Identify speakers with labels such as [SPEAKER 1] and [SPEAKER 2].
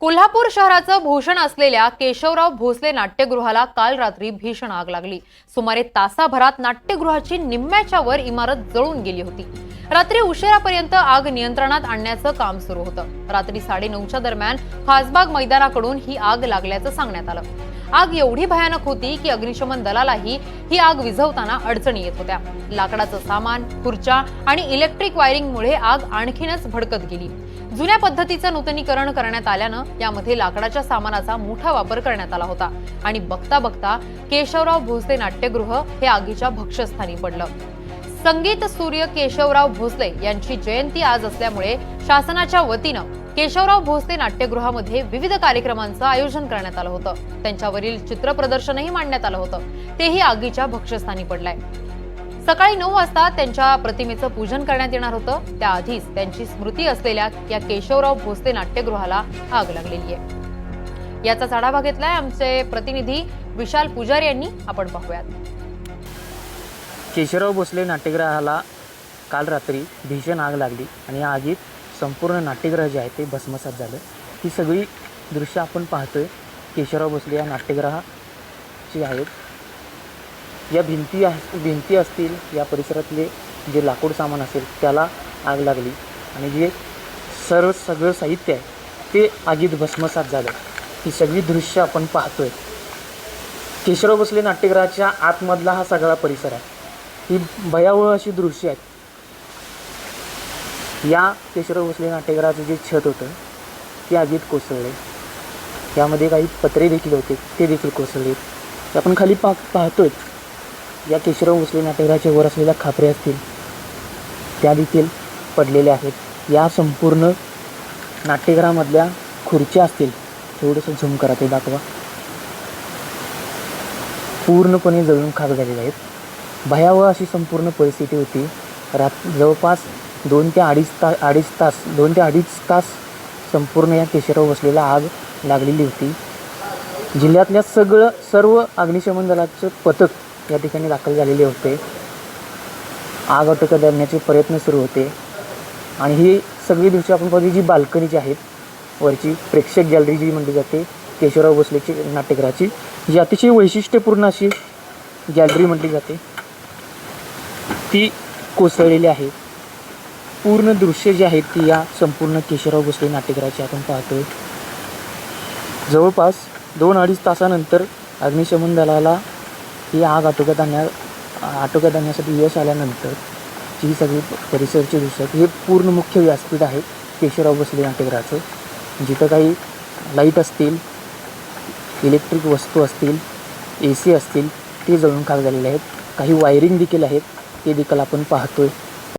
[SPEAKER 1] कोल्हापूर शहराचं भूषण असलेल्या केशवराव भोसले नाट्यगृहाला काल रात्री भीषण आग लागली। सुमारे तासाभरात नाट्यगृहाची निम्म्याच्या वर इमारत जळून गेली होती। रात्री उशिरापर्यंत आग नियंत्रणात आणण्याचं काम सुरू होतं। रात्री 9:30च्या दरम्यान खासबाग मैदानाकडून ही आग लागल्याचं सांगण्यात आलं। आग एवढी भयानक होती की अग्निशमन दलालाही ही आग विझवताना अडचणी येत होत्या। लाकडाचं सामान, खुर्च्या आणि इलेक्ट्रिक वायरिंगमुळे आग आणखीनच भडकत गेली। जुन्या पद्धतीचं नूतनीकरण करण्यात आल्यानं यामध्ये लाकडाच्या सामानाचा मोठा वापर करण्यात आला होता आणि बघता बघता केशवराव भोसले नाट्यगृह हे आगीच्या भक्ष्यस्थानी पडलं। संगीत सूर्य केशवराव भोसले यांची जयंती आज असल्यामुळे शासनाच्या वतीनं केशवराव भोसले नाट्यगृहामध्ये विविध कार्यक्रमांचं आयोजन करण्यात आलं होतं। त्यांच्यावरील चित्र प्रदर्शनही मांडण्यात आलं होतं, तेही आगीच्या भक्ष्यस्थानी पडलंय। सकाळी 9 वाजता त्यांच्या प्रतिमेचं पूजन करण्यात येणार होतं। त्याआधीच त्यांची स्मृती असलेल्या या केशवराव भोसले नाट्यगृहाला आग लागलेली आहे। याचा आढावा घेतलाय आमचे प्रतिनिधी विशाल पुजारी यांनी। आपण पाहूयात।
[SPEAKER 2] केशवराव भोसले नाट्यगृहाला काल रात्री भीषण आग लागली आणि या आगीत संपूर्ण नाट्यगृह जे आहे ते भस्मसात झालं। ही सगळी दृश्य आपण पाहतोय केशवराव भोसले या नाट्यगृहाची आहेत। या भिंती असतील, या परिसरातले जे लाकूड सामान असेल त्याला आग लागली आणि जे सगळं साहित्य आहे ते आगीत भस्मसात झालं। ही सगळी दृश्य आपण पाहतोय। केशवराव भोसले नाट्यगृहाच्या आतमधला हा सगळा परिसर आहे। ही भयावह अशी दृश्य आहेत। या केशवराव भोसले नाट्यगृहाचं जे छत होतं ते आगीत कोसळले। यामध्ये काही पत्रे देखील होते, ते देखील कोसळले। आपण खाली पाहतोय या केशवराव भोसले नाट्यगृहाच्या वर असलेल्या खापरे असतील त्या देखील पडलेल्या आहेत। या संपूर्ण नाट्यगृहामधल्या खुर्च्या असतील, थोडंसं झूम करा, ते दाखवा, पूर्णपणे जळून खाक झालेल्या आहेत। भयावह अशी संपूर्ण परिस्थिती होती। जवळपास 2 ते अडीच तास संपूर्ण या केशवराव भोसलेला आग लागलेली होती। जिल्ह्यातल्या सर्व अग्निशमन दलाचं पथक या ठिकाणी दाखल झालेले होते। आग आटोक्यात आणण्याचे प्रयत्न सुरू होते आणि ही सगळी दृश्य आपण पाहतो। जी बाल्कनी जी आहेत, वरची प्रेक्षक गॅलरी जी म्हटली जाते केशवराव भोसलेची नाट्यगृहाची, जी अतिशय वैशिष्ट्यपूर्ण अशी गॅलरी म्हटली जाते, ती कोसळलेली आहे। पूर्ण दृश्य जी आहेत ती या संपूर्ण केशवराव भोसले नाट्यगृहाची आपण पाहतोय। जवळपास 2-2.5 तासानंतर अग्निशमन दलाला ही आग आटोक्यात आणण्यासाठी यश आल्यानंतर ही सगळी परिसरची दृश्य, हे पूर्ण मुख्य व्यासपीठ आहे केशवराव भोसले नाट्यगृहाचं, जिथं काही लाईट असतील, इलेक्ट्रिक वस्तू असतील, AC असतील, ते जळून खाक झालेले आहेत। काही वायरिंग देखील आहेत, ते देखील आपण पाहतोय।